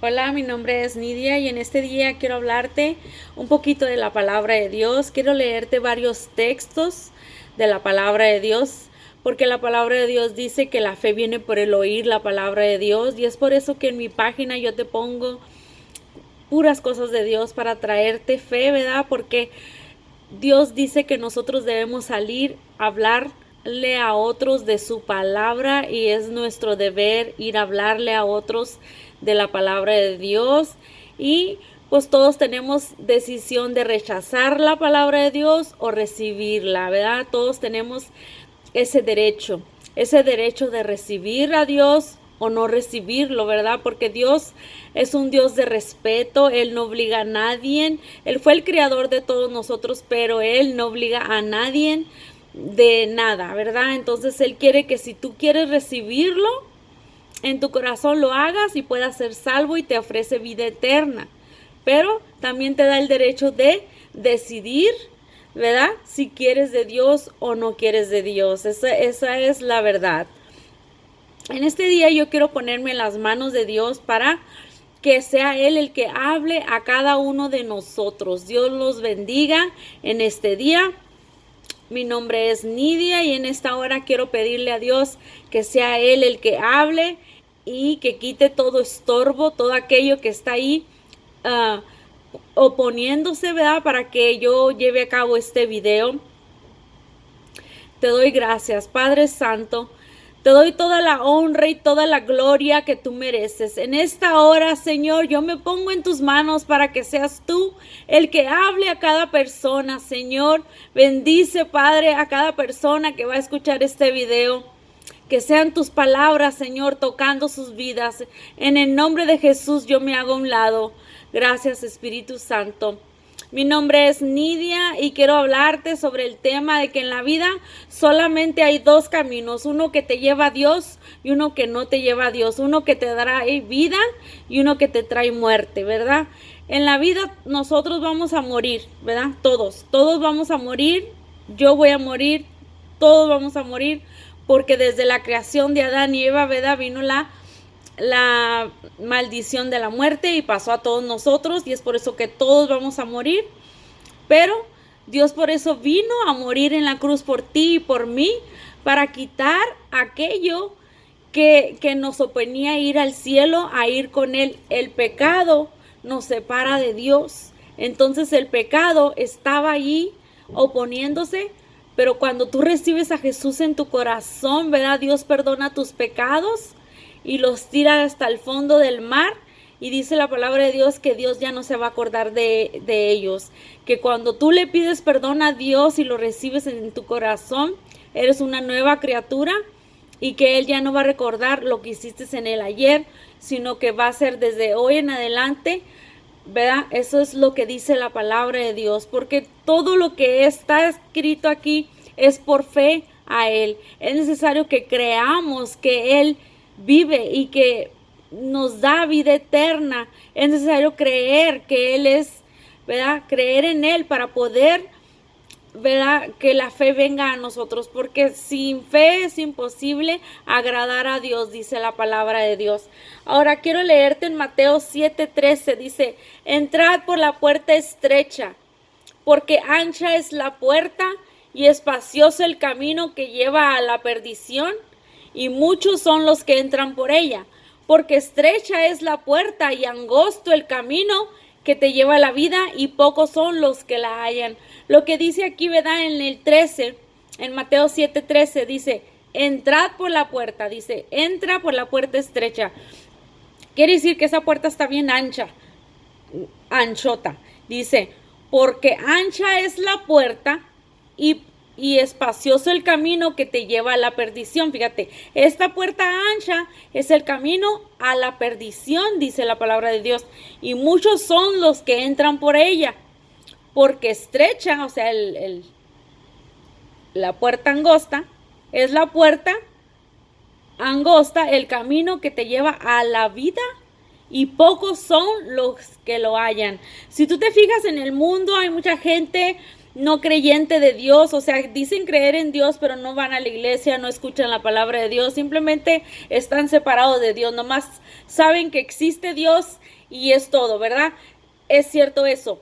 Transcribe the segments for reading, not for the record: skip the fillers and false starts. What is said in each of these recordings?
Hola, mi nombre es Nidia y en este día quiero hablarte un poquito de la palabra de Dios. Quiero leerte varios textos de la palabra de Dios, porque la palabra de Dios dice que la fe viene por el oír la palabra de Dios, y es por eso que en mi página yo te pongo puras cosas de Dios para traerte fe, ¿verdad? Porque Dios dice que nosotros debemos salir a hablarle a otros de su palabra, y es nuestro deber ir a hablarle a otros de la palabra de Dios. Y pues todos tenemos decisión de rechazar la palabra de Dios o recibirla, ¿verdad? Todos tenemos ese derecho de recibir a Dios o no recibirlo, ¿verdad? Porque Dios es un Dios de respeto, Él no obliga a nadie, Él fue el creador de todos nosotros, pero Él no obliga a nadie de nada, ¿verdad? Entonces Él quiere que si tú quieres recibirlo, en tu corazón lo hagas y puedas ser salvo, y te ofrece vida eterna. Pero también te da el derecho de decidir, ¿verdad? Si quieres de Dios o no quieres de Dios. Esa es la verdad. En este día yo quiero ponerme en las manos de Dios para que sea Él el que hable a cada uno de nosotros. Dios los bendiga en este día. Mi nombre es Nidia y en esta hora quiero pedirle a Dios que sea Él el que hable y que quite todo estorbo, todo aquello que está ahí oponiéndose, ¿verdad? Para que yo lleve a cabo este video. Te doy gracias, Padre Santo. Te doy toda la honra y toda la gloria que tú mereces. En esta hora, Señor, yo me pongo en tus manos para que seas tú el que hable a cada persona, Señor. Bendice, Padre, a cada persona que va a escuchar este video. Que sean tus palabras, Señor, tocando sus vidas. En el nombre de Jesús yo me hago a un lado. Gracias, Espíritu Santo. Mi nombre es Nidia y quiero hablarte sobre el tema de que en la vida solamente hay dos caminos, uno que te lleva a Dios y uno que no te lleva a Dios, uno que te trae vida y uno que te trae muerte, ¿verdad? En la vida nosotros vamos a morir, ¿verdad? Todos vamos a morir, yo voy a morir, todos vamos a morir, porque desde la creación de Adán y Eva, ¿verdad? Vino la maldición de la muerte y pasó a todos nosotros, y es por eso que todos vamos a morir. Pero Dios por eso vino a morir en la cruz por ti y por mí, para quitar aquello que nos oponía a ir al cielo, a ir con Él. El pecado nos separa de Dios. Entonces el pecado estaba allí oponiéndose, pero cuando tú recibes a Jesús en tu corazón, ¿verdad? Dios perdona tus pecados y los tira hasta el fondo del mar, y dice la palabra de Dios que Dios ya no se va a acordar de ellos, que cuando tú le pides perdón a Dios y lo recibes en tu corazón, eres una nueva criatura, y que Él ya no va a recordar lo que hiciste en el ayer, sino que va a ser desde hoy en adelante, ¿verdad? Eso es lo que dice la palabra de Dios, porque todo lo que está escrito aquí es por fe a Él. Es necesario que creamos que Él vive y que nos da vida eterna. Es necesario creer que Él es, ¿verdad? Creer en Él para poder, ¿verdad? Que la fe venga a nosotros, porque sin fe es imposible agradar a Dios, dice la palabra de Dios. Ahora quiero leerte en Mateo 7:13, dice: entrad por la puerta estrecha, porque ancha es la puerta y espacioso el camino que lleva a la perdición, y muchos son los que entran por ella, porque estrecha es la puerta y angosto el camino que te lleva a la vida, y pocos son los que la hallan. Lo que dice aquí, ¿verdad? En el 13, en Mateo 7:13, dice: entrad por la puerta, dice, entra por la puerta estrecha. Quiere decir que esa puerta está bien ancha, anchota. Dice, porque ancha es la puerta y espacioso el camino que te lleva a la perdición. Fíjate, esta puerta ancha es el camino a la perdición, dice la palabra de Dios, y muchos son los que entran por ella, porque estrecha, o sea, la puerta angosta, es la puerta angosta, el camino que te lleva a la vida, y pocos son los que lo hallan. Si tú te fijas en el mundo, hay mucha gente no creyente de Dios, o sea, dicen creer en Dios, pero no van a la iglesia, no escuchan la palabra de Dios, simplemente están separados de Dios, nomás saben que existe Dios y es todo, ¿verdad? Es cierto eso,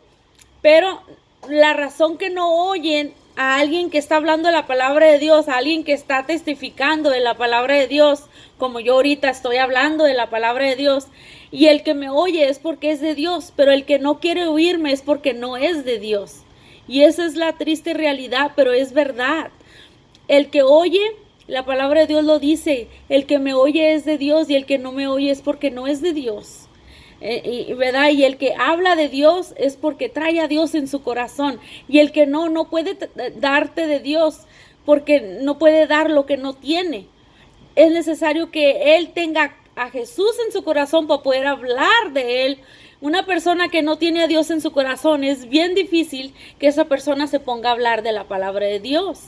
pero la razón que no oyen a alguien que está hablando de la palabra de Dios, a alguien que está testificando de la palabra de Dios, como yo ahorita estoy hablando de la palabra de Dios, y el que me oye es porque es de Dios, pero el que no quiere oírme es porque no es de Dios. Y esa es la triste realidad, pero es verdad. El que oye, la palabra de Dios lo dice, el que me oye es de Dios y el que no me oye es porque no es de Dios. ¿Verdad? Y el que habla de Dios es porque trae a Dios en su corazón. Y el que no puede darte de Dios porque no puede dar lo que no tiene. Es necesario que él tenga a Jesús en su corazón para poder hablar de él. Una persona que no tiene a Dios en su corazón, es bien difícil que esa persona se ponga a hablar de la palabra de Dios.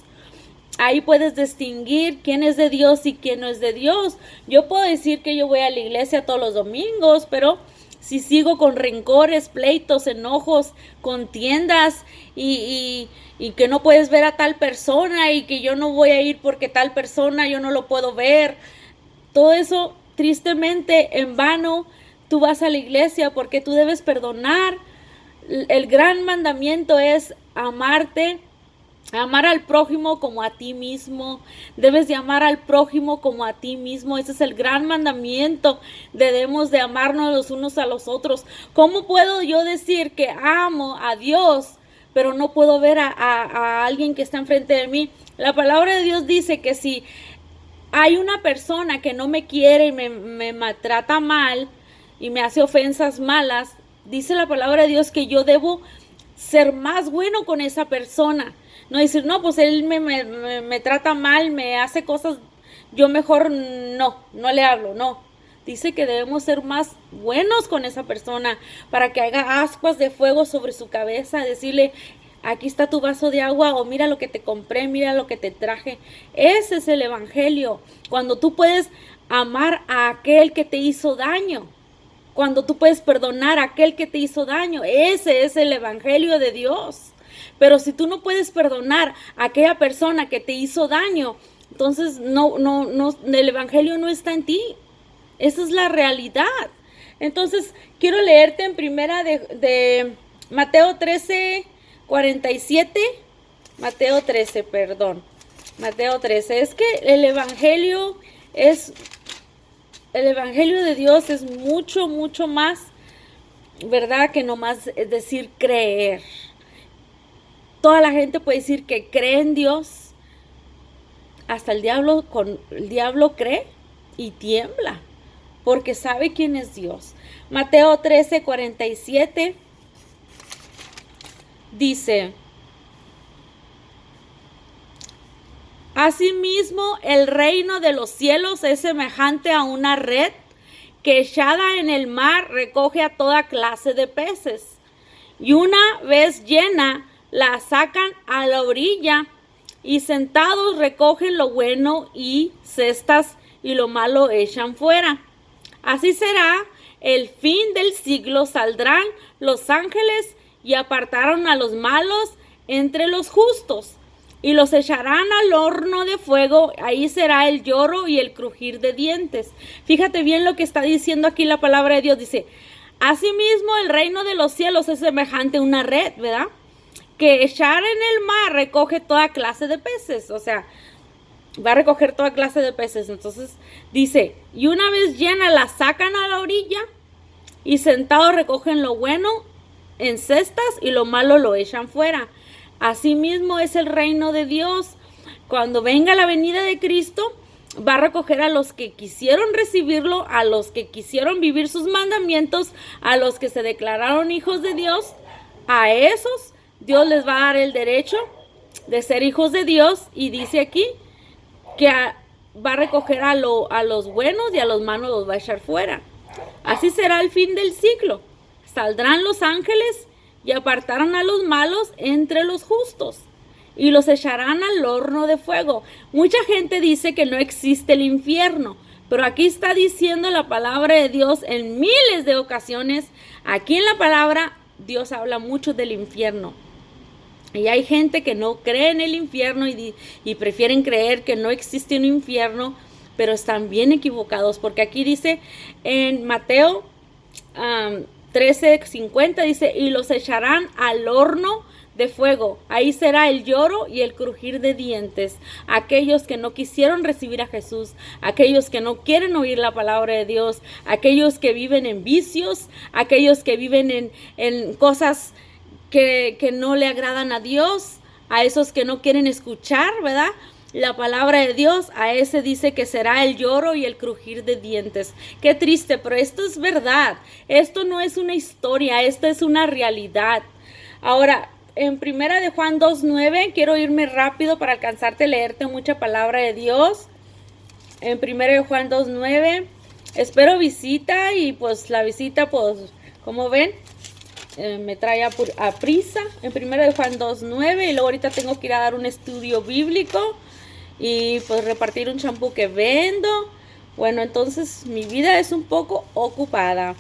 Ahí puedes distinguir quién es de Dios y quién no es de Dios. Yo puedo decir que yo voy a la iglesia todos los domingos, pero si sigo con rencores, pleitos, enojos, contiendas y que no puedes ver a tal persona y que yo no voy a ir porque tal persona yo no lo puedo ver, todo eso tristemente en vano. Tú vas a la iglesia porque tú debes perdonar. El gran mandamiento es amarte, amar al prójimo como a ti mismo. Debes de amar al prójimo como a ti mismo. Ese es el gran mandamiento. Debemos de amarnos los unos a los otros. ¿Cómo puedo yo decir que amo a Dios, pero no puedo ver a alguien que está enfrente de mí? La palabra de Dios dice que si hay una persona que no me quiere y me maltrata mal y me hace ofensas malas, dice la palabra de Dios que yo debo ser más bueno con esa persona. No decir, no, pues él me trata mal, me hace cosas, yo mejor no le hablo, no. Dice que debemos ser más buenos con esa persona para que haga ascuas de fuego sobre su cabeza, decirle, aquí está tu vaso de agua, o mira lo que te compré, mira lo que te traje. Ese es el evangelio, cuando tú puedes amar a aquel que te hizo daño. Cuando tú puedes perdonar a aquel que te hizo daño, ese es el evangelio de Dios. Pero si tú no puedes perdonar a aquella persona que te hizo daño, entonces el evangelio no está en ti. Esa es la realidad. Entonces, quiero leerte en primera de Mateo 13, 47. Mateo 13, perdón. Mateo 13. Es que el evangelio de Dios es mucho, mucho más, ¿verdad? Que nomás decir creer. Toda la gente puede decir que cree en Dios. Hasta el diablo cree y tiembla, porque sabe quién es Dios. Mateo 13, 47 dice: asimismo, el reino de los cielos es semejante a una red que echada en el mar recoge a toda clase de peces. Y una vez llena, la sacan a la orilla y sentados recogen lo bueno y cestas y lo malo echan fuera. Así será el fin del siglo. Saldrán los ángeles y apartaron a los malos entre los justos y los echarán al horno de fuego. Ahí será el lloro y el crujir de dientes. Fíjate bien lo que está diciendo aquí la palabra de Dios. Dice, asimismo el reino de los cielos es semejante a una red, ¿verdad? Que echar en el mar recoge toda clase de peces. O sea, va a recoger toda clase de peces. Entonces dice, y una vez llena la sacan a la orilla y sentados recogen lo bueno en cestas y lo malo lo echan fuera. Asimismo es el reino de Dios. Cuando venga la venida de Cristo, va a recoger a los que quisieron recibirlo, a los que quisieron vivir sus mandamientos, a los que se declararon hijos de Dios. A esos Dios les va a dar el derecho de ser hijos de Dios, y dice aquí que va a recoger a los buenos y a los malos los va a echar fuera. Así será el fin del siglo. Saldrán los ángeles y apartarán a los malos entre los justos y los echarán al horno de fuego. Mucha gente dice que no existe el infierno, pero aquí está diciendo la palabra de Dios en miles de ocasiones. Aquí en la palabra Dios habla mucho del infierno. Y hay gente que no cree en el infierno y prefieren creer que no existe un infierno, pero están bien equivocados, porque aquí dice en Mateo 13:50, dice, y los echarán al horno de fuego. Ahí será el lloro y el crujir de dientes. Aquellos que no quisieron recibir a Jesús, aquellos que no quieren oír la palabra de Dios, aquellos que viven en vicios, aquellos que viven en cosas que no le agradan a Dios, a esos que no quieren escuchar, ¿verdad?, la palabra de Dios, a ese dice que será el lloro y el crujir de dientes. Qué triste, pero esto es verdad. Esto no es una historia, esto es una realidad. Ahora, en Primera de Juan 2:9, quiero irme rápido para alcanzarte a leerte mucha palabra de Dios. En Primera de Juan 2:9, espero visita, y pues la visita, pues, como ven, me trae a prisa. En Primera de Juan 2:9, y luego ahorita tengo que ir a dar un estudio bíblico y pues repartir un champú que vendo. Bueno, entonces mi vida es un poco ocupada,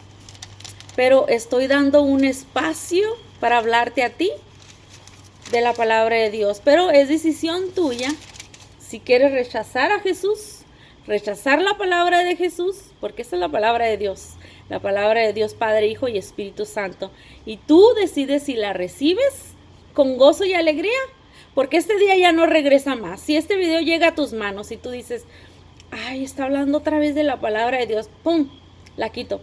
pero estoy dando un espacio para hablarte a ti de la palabra de Dios. Pero es decisión tuya si quieres rechazar a Jesús, rechazar la palabra de Jesús, porque esa es la palabra de Dios, la palabra de Dios Padre, Hijo y Espíritu Santo. Y tú decides si la recibes con gozo y alegría, porque este día ya no regresa más. Si este video llega a tus manos y tú dices, ay, está hablando otra vez de la palabra de Dios, ¡pum!, la quito.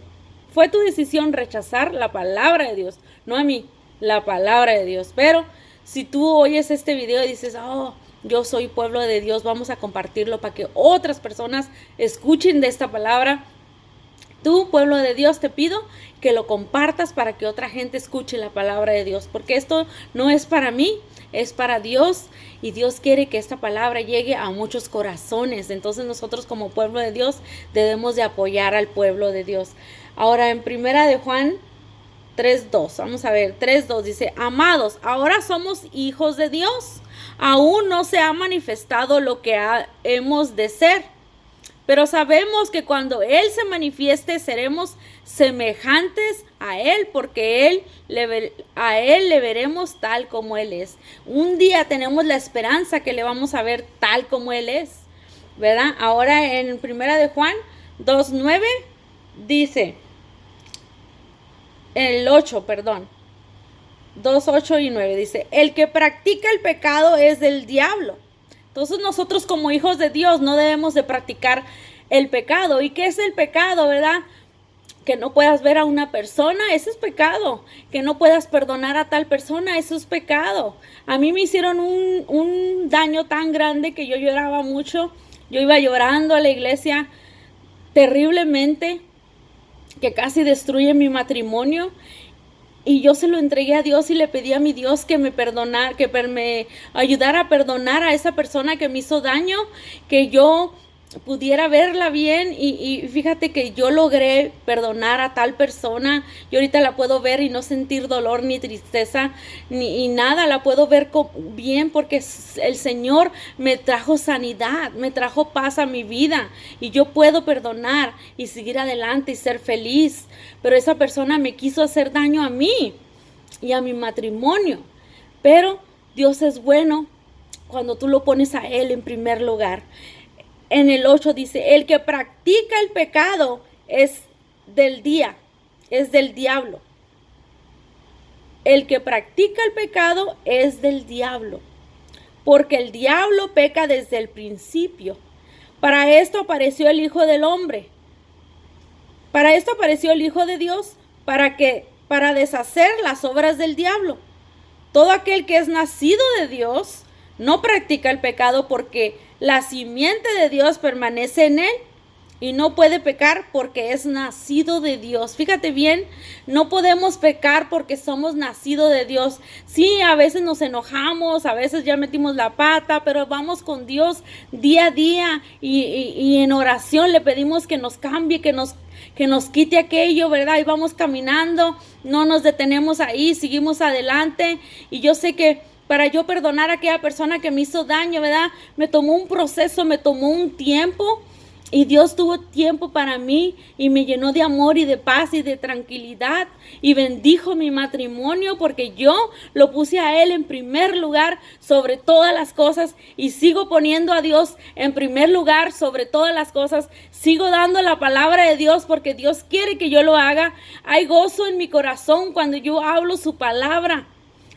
Fue tu decisión rechazar la palabra de Dios, no a mí, la palabra de Dios. Pero si tú oyes este video y dices, oh, yo soy pueblo de Dios, vamos a compartirlo para que otras personas escuchen de esta palabra. Tú, pueblo de Dios, te pido que lo compartas para que otra gente escuche la palabra de Dios, porque esto no es para mí, es para Dios, y Dios quiere que esta palabra llegue a muchos corazones. Entonces nosotros como pueblo de Dios debemos de apoyar al pueblo de Dios. Ahora en Primera de Juan 3:2, vamos a ver, 3:2 dice, amados, ahora somos hijos de Dios, aún no se ha manifestado lo que hemos de ser, pero sabemos que cuando Él se manifieste seremos semejantes a Él, porque a Él le veremos tal como Él es. Un día tenemos la esperanza que le vamos a ver tal como Él es, ¿verdad? Ahora en Primera de Juan 2:9 dice, el 8, perdón, 2:8 y 9 dice, el que practica el pecado es del diablo. Entonces nosotros como hijos de Dios no debemos de practicar el pecado. ¿Y qué es el pecado, verdad? Que no puedas ver a una persona, eso es pecado. Que no puedas perdonar a tal persona, eso es pecado. A mí me hicieron un daño tan grande que yo lloraba mucho. Yo iba llorando a la iglesia terriblemente, que casi destruye mi matrimonio. Y yo se lo entregué a Dios y le pedí a mi Dios que me perdonara, que me ayudara a perdonar a esa persona que me hizo daño, que yo pudiera verla bien. Y fíjate que yo logré perdonar a tal persona. Yo ahorita la puedo ver y no sentir dolor ni tristeza ni nada. La puedo ver bien porque el Señor me trajo sanidad, me trajo paz a mi vida. Y yo puedo perdonar y seguir adelante y ser feliz. Pero esa persona me quiso hacer daño a mí y a mi matrimonio. Pero Dios es bueno cuando tú lo pones a Él en primer lugar. En el 8 dice, el que practica el pecado es del diablo. El que practica el pecado es del diablo, porque el diablo peca desde el principio. Para esto apareció el Hijo del Hombre. Para esto apareció el Hijo de Dios, para deshacer las obras del diablo. Todo aquel que es nacido de Dios no practica el pecado, porque la simiente de Dios permanece en él y no puede pecar porque es nacido de Dios. Fíjate bien, no podemos pecar porque somos nacidos de Dios. Sí, a veces nos enojamos, a veces ya metimos la pata, pero vamos con Dios día a día y en oración le pedimos que nos cambie, que nos quite aquello, ¿verdad? Y vamos caminando, no nos detenemos ahí, seguimos adelante. Y yo sé que para yo perdonar a aquella persona que me hizo daño, ¿verdad? Me tomó un proceso, me tomó un tiempo. Y Dios tuvo tiempo para mí y me llenó de amor y de paz y de tranquilidad y bendijo mi matrimonio porque yo lo puse a Él en primer lugar sobre todas las cosas y sigo poniendo a Dios en primer lugar sobre todas las cosas. Sigo dando la palabra de Dios porque Dios quiere que yo lo haga. Hay gozo en mi corazón cuando yo hablo su palabra.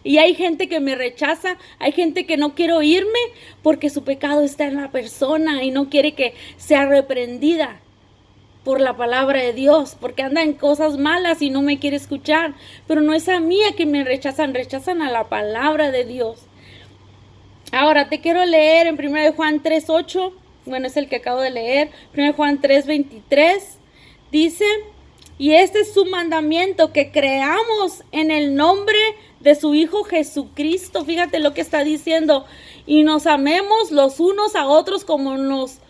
Y hay gente que me rechaza, hay gente que no quiere oírme porque su pecado está en la persona y no quiere que sea reprendida por la palabra de Dios, porque anda en cosas malas y no me quiere escuchar. Pero no es a mí a que me rechazan, rechazan a la palabra de Dios. Ahora te quiero leer en 1 Juan 3:8, bueno, es el que acabo de leer, 1 Juan 3:23, dice: y este es su mandamiento, que creamos en el nombre de su Hijo Jesucristo. Fíjate lo que está diciendo. Y nos amemos los unos a otros como nos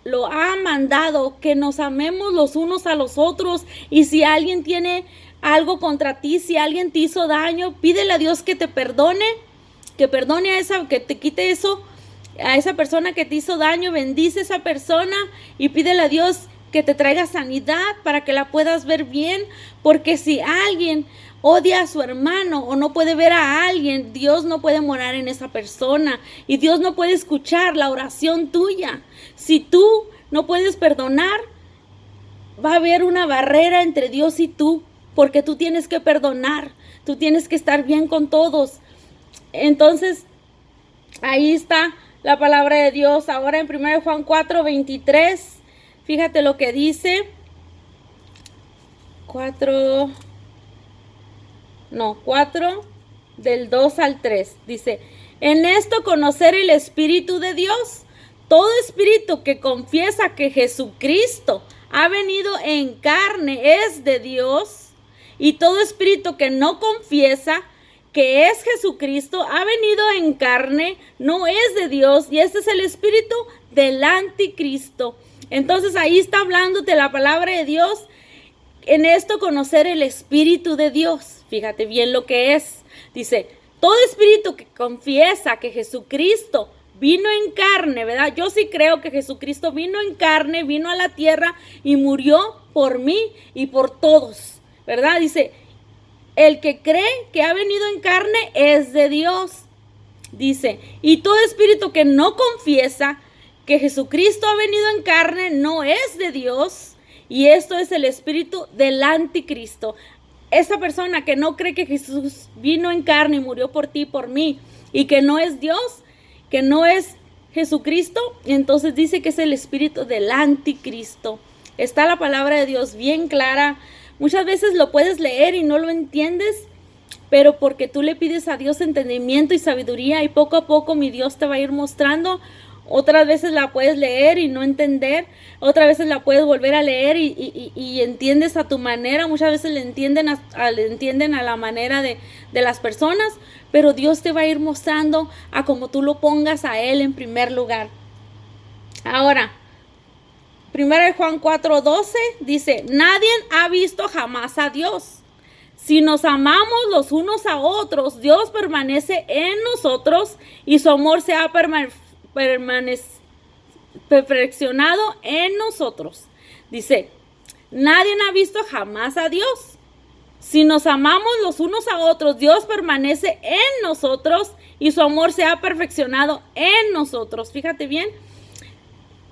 lo ha mandado, que nos amemos los unos a los otros. Y si alguien tiene algo contra ti, si alguien te hizo daño, pídele a Dios que te perdone, que perdone que te quite eso, a esa persona que te hizo daño. Bendice a esa persona y pídele a Dios que te traiga sanidad para que la puedas ver bien, porque si alguien odia a su hermano o no puede ver a alguien, Dios no puede morar en esa persona y Dios no puede escuchar la oración tuya. Si tú no puedes perdonar, va a haber una barrera entre Dios y tú, porque tú tienes que perdonar, tú tienes que estar bien con todos. Entonces, ahí está la palabra de Dios. Ahora en 1 Juan 4:23, fíjate lo que dice. 4 del 2 al 3. Dice: en esto conocer el Espíritu de Dios. Todo espíritu que confiesa que Jesucristo ha venido en carne es de Dios. Y todo espíritu que no confiesa que es Jesucristo ha venido en carne no es de Dios. Y este es el espíritu del anticristo. Entonces ahí está hablándote la palabra de Dios. En esto conocer el Espíritu de Dios. Fíjate bien lo que es. Dice: todo espíritu que confiesa que Jesucristo vino en carne, ¿verdad? Yo sí creo que Jesucristo vino en carne, vino a la tierra y murió por mí y por todos, ¿verdad? Dice: el que cree que ha venido en carne es de Dios. Dice: y todo espíritu que no confiesa que Jesucristo ha venido en carne no es de Dios. Y esto es el espíritu del anticristo. Esa persona que no cree que Jesús vino en carne y murió por ti y por mí, y que no es Dios, que no es Jesucristo, entonces dice que es el espíritu del anticristo. Está la palabra de Dios bien clara. Muchas veces lo puedes leer y no lo entiendes, pero porque tú le pides a Dios entendimiento y sabiduría, y poco a poco mi Dios te va a ir mostrando. Otras veces la puedes leer y no entender, otras veces la puedes volver a leer y entiendes a tu manera. Muchas veces le entienden a la manera de las personas, pero Dios te va a ir mostrando a como tú lo pongas a Él en primer lugar. Ahora, 1 Juan 4:12 dice: nadie ha visto jamás a Dios. Si nos amamos los unos a otros, Dios permanece en nosotros y su amor se ha perfeccionado en nosotros. Dice: nadie ha visto jamás a Dios. Si nos amamos los unos a otros, Dios permanece en nosotros y su amor se ha perfeccionado en nosotros. Fíjate bien,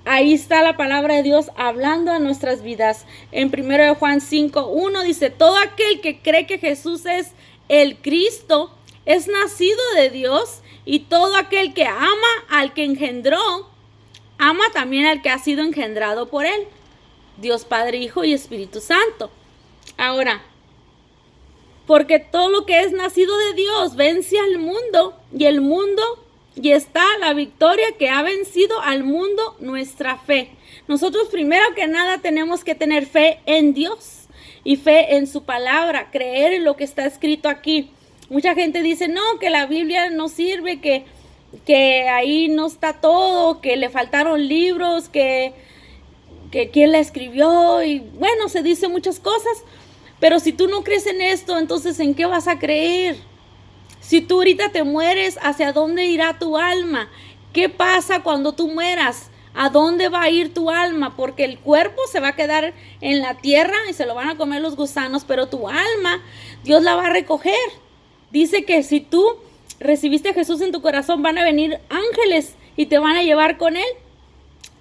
ahí está la palabra de Dios hablando a nuestras vidas. En 1 Juan 5:1 dice: todo aquel que cree que Jesús es el Cristo es nacido de Dios, y todo aquel que ama al que engendró, ama también al que ha sido engendrado por él. Dios Padre, Hijo y Espíritu Santo. Ahora, porque todo lo que es nacido de Dios vence al mundo, y está la victoria que ha vencido al mundo, nuestra fe. Nosotros primero que nada tenemos que tener fe en Dios y fe en su palabra, creer en lo que está escrito aquí. Mucha gente dice: no, que la Biblia no sirve, que ahí no está todo, que le faltaron libros, que quién la escribió, y bueno, se dice muchas cosas. Pero si tú no crees en esto, entonces ¿en qué vas a creer? Si tú ahorita te mueres, ¿hacia dónde irá tu alma? ¿Qué pasa cuando tú mueras? ¿A dónde va a ir tu alma? Porque el cuerpo se va a quedar en la tierra y se lo van a comer los gusanos, pero tu alma, Dios la va a recoger. Dice que si tú recibiste a Jesús en tu corazón, van a venir ángeles y te van a llevar con Él.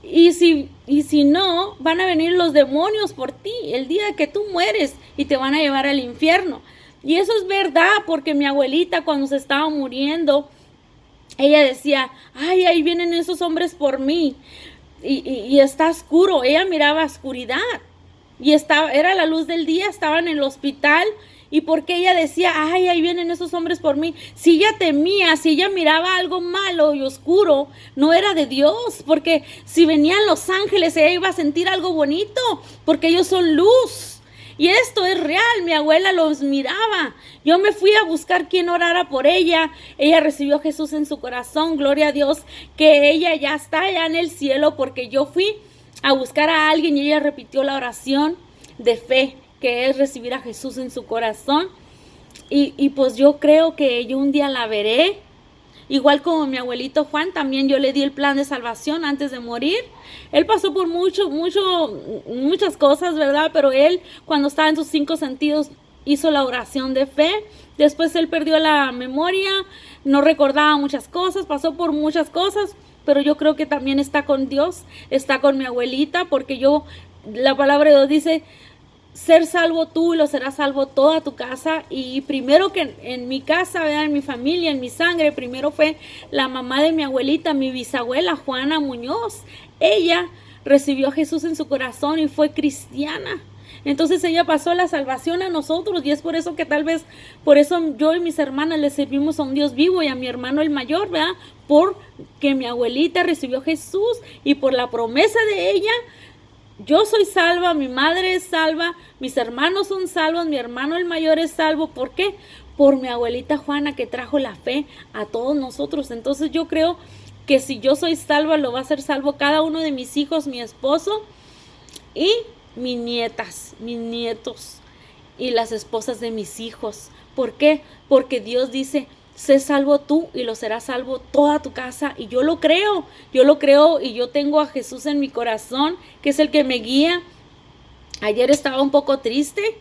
Y si no, van a venir los demonios por ti el día que tú mueres y te van a llevar al infierno. Y eso es verdad, porque mi abuelita, cuando se estaba muriendo, ella decía, ay, ahí vienen esos hombres por mí. Y está oscuro. Ella miraba oscuridad. Y era la luz del día, estaban en el hospital. ¿Y por qué ella decía, ay, ahí vienen esos hombres por mí? Si ella temía, si ella miraba algo malo y oscuro, no era de Dios. Porque si venían los ángeles, ella iba a sentir algo bonito, porque ellos son luz. Y esto es real, mi abuela los miraba. Yo me fui a buscar quien orara por ella. Ella recibió a Jesús en su corazón, gloria a Dios, que ella ya está allá en el cielo, porque yo fui a buscar a alguien y ella repitió la oración de fe, que es recibir a Jesús en su corazón. Y pues yo creo que yo un día la veré. Igual como mi abuelito Juan, también yo le di el plan de salvación antes de morir. Él pasó por muchas cosas, ¿verdad? Pero él, cuando estaba en sus 5 sentidos, hizo la oración de fe. Después él perdió la memoria, no recordaba muchas cosas, pasó por muchas cosas. Pero yo creo que también está con Dios, está con mi abuelita, porque la palabra de Dios dice, ser salvo tú y lo serás salvo toda tu casa. Y primero que en mi casa, ¿verdad? En mi familia, en mi sangre, primero fue la mamá de mi abuelita, mi bisabuela Juana Muñoz. Ella recibió a Jesús en su corazón y fue cristiana. Entonces ella pasó la salvación a nosotros, y es por eso que tal vez, por eso yo y mis hermanas le servimos a un Dios vivo, y a mi hermano el mayor, ¿verdad? Porque mi abuelita recibió a Jesús, y por la promesa de ella, yo soy salva, mi madre es salva, mis hermanos son salvos, mi hermano el mayor es salvo. ¿Por qué? Por mi abuelita Juana, que trajo la fe a todos nosotros. Entonces yo creo que si yo soy salva, lo va a ser salvo cada uno de mis hijos, mi esposo y mis nietas, mis nietos y las esposas de mis hijos. ¿Por qué? Porque Dios dice, sé salvo tú y lo será salvo toda tu casa. Y yo lo creo, y yo tengo a Jesús en mi corazón, que es el que me guía. Ayer estaba un poco triste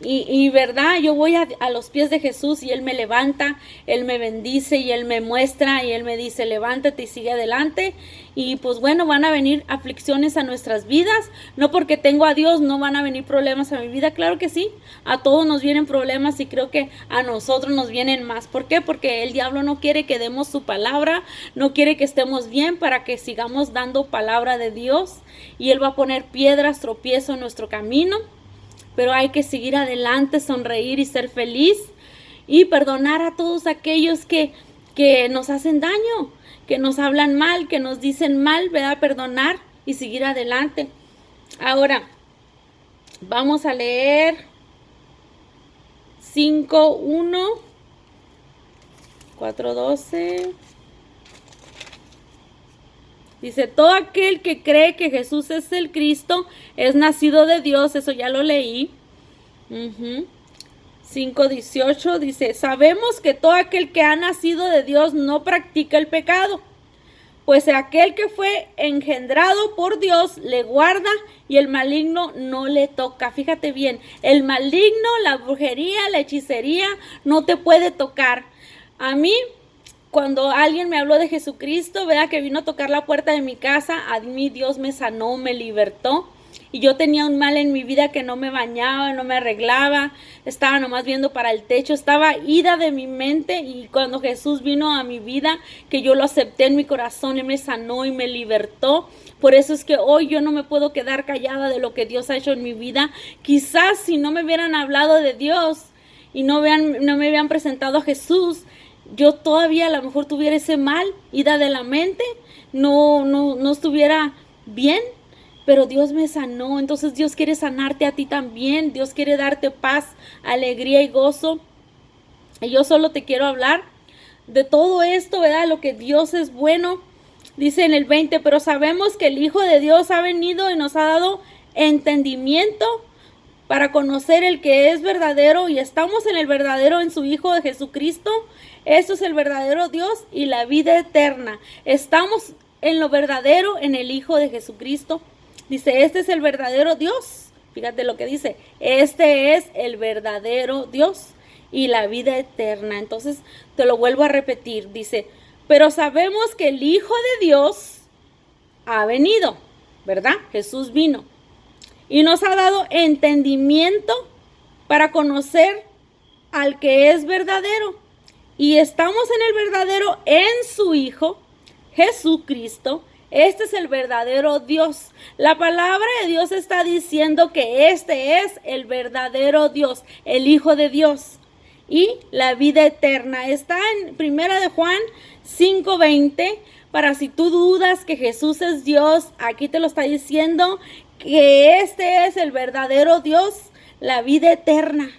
y verdad, yo voy a los pies de Jesús y Él me levanta, Él me bendice y Él me muestra y Él me dice, levántate y sigue adelante. Y pues bueno, van a venir aflicciones a nuestras vidas, no porque tengo a Dios, no van a venir problemas a mi vida, claro que sí, a todos nos vienen problemas y creo que a nosotros nos vienen más. ¿Por qué? Porque el diablo no quiere que demos su palabra, no quiere que estemos bien para que sigamos dando palabra de Dios, y Él va a poner piedras, tropiezo en nuestro camino. Pero hay que seguir adelante, sonreír y ser feliz y perdonar a todos aquellos que nos hacen daño, que nos hablan mal, que nos dicen mal, ¿verdad? Perdonar y seguir adelante. Ahora, vamos a leer 5:1, 4:12. Dice, todo aquel que cree que Jesús es el Cristo es nacido de Dios. Eso ya lo leí. 5:18 dice, sabemos que todo aquel que ha nacido de Dios no practica el pecado, pues aquel que fue engendrado por Dios le guarda y el maligno no le toca. Fíjate bien, el maligno, la brujería, la hechicería no te puede tocar. A mí, cuando alguien me habló de Jesucristo, vea que vino a tocar la puerta de mi casa, a mí Dios me sanó, me libertó. Y yo tenía un mal en mi vida que no me bañaba, no me arreglaba, estaba nomás viendo para el techo, estaba ida de mi mente. Y cuando Jesús vino a mi vida, que yo lo acepté en mi corazón, Él me sanó y me libertó. Por eso es que hoy yo no me puedo quedar callada de lo que Dios ha hecho en mi vida. Quizás si no me hubieran hablado de Dios y no me habían presentado a Jesús, yo todavía a lo mejor tuviera ese mal, ida de la mente, no estuviera bien, pero Dios me sanó. Entonces Dios quiere sanarte a ti también. Dios quiere darte paz, alegría y gozo. Y yo solo te quiero hablar de todo esto, ¿verdad? Lo que Dios es bueno. Dice en el 20, pero sabemos que el Hijo de Dios ha venido y nos ha dado entendimiento para conocer el que es verdadero, y estamos en el verdadero, en su Hijo de Jesucristo. Esto es el verdadero Dios y la vida eterna. Estamos en lo verdadero, en el Hijo de Jesucristo. Dice, este es el verdadero Dios. Fíjate lo que dice, este es el verdadero Dios y la vida eterna. Entonces, te lo vuelvo a repetir. Dice, pero sabemos que el Hijo de Dios ha venido, ¿verdad? Jesús vino y nos ha dado entendimiento para conocer al que es verdadero. Y estamos en el verdadero en su Hijo, Jesucristo. Este es el verdadero Dios. La palabra de Dios está diciendo que este es el verdadero Dios, el Hijo de Dios. Y la vida eterna está en 1 de Juan 5:20. Para si tú dudas que Jesús es Dios, aquí te lo está diciendo que este es el verdadero Dios, la vida eterna.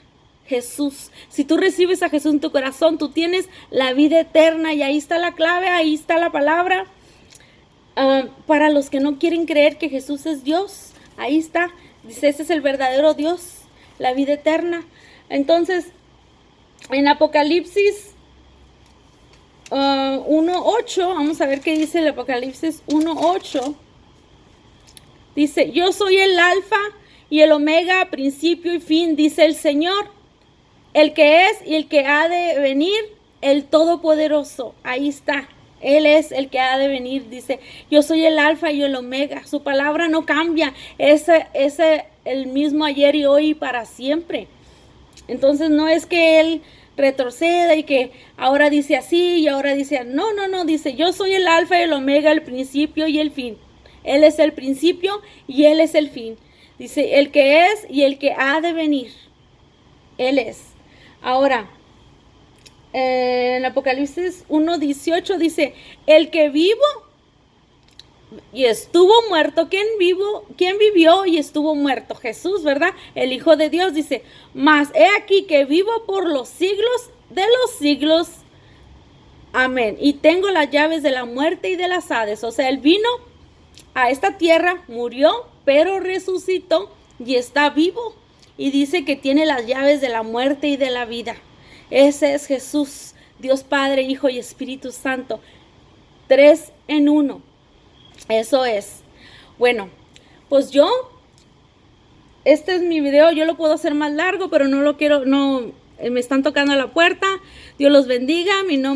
Jesús, si tú recibes a Jesús en tu corazón, tú tienes la vida eterna y ahí está la clave, ahí está la palabra. Para los que no quieren creer que Jesús es Dios, ahí está, dice, ese es el verdadero Dios, la vida eterna. Entonces, en Apocalipsis 1:8, vamos a ver qué dice el Apocalipsis 1:8. Dice, yo soy el alfa y el omega, principio y fin, dice el Señor, el que es y el que ha de venir, el Todopoderoso. Ahí está, Él es el que ha de venir. Dice, yo soy el alfa y el omega. Su palabra no cambia, es el mismo ayer y hoy y para siempre. Entonces no es que Él retroceda y que ahora dice así y ahora dice, no, dice, yo soy el alfa y el omega, el principio y el fin. Él es el principio y Él es el fin. Dice, el que es y el que ha de venir. Él es. Ahora, en Apocalipsis 1:18 dice, el que vivo y estuvo muerto. ¿Quién vivió y estuvo muerto? Jesús, ¿verdad? El Hijo de Dios. Dice, mas he aquí que vivo por los siglos de los siglos. Amén. Y tengo las llaves de la muerte y de las hades. O sea, Él vino a esta tierra, murió, pero resucitó y está vivo. Y dice que tiene las llaves de la muerte y de la vida. Ese es Jesús, Dios Padre, Hijo y Espíritu Santo. 3 en 1. Eso es. Bueno, pues este es mi video. Yo lo puedo hacer más largo, pero no lo quiero, me están tocando la puerta. Dios los bendiga. Mi nombre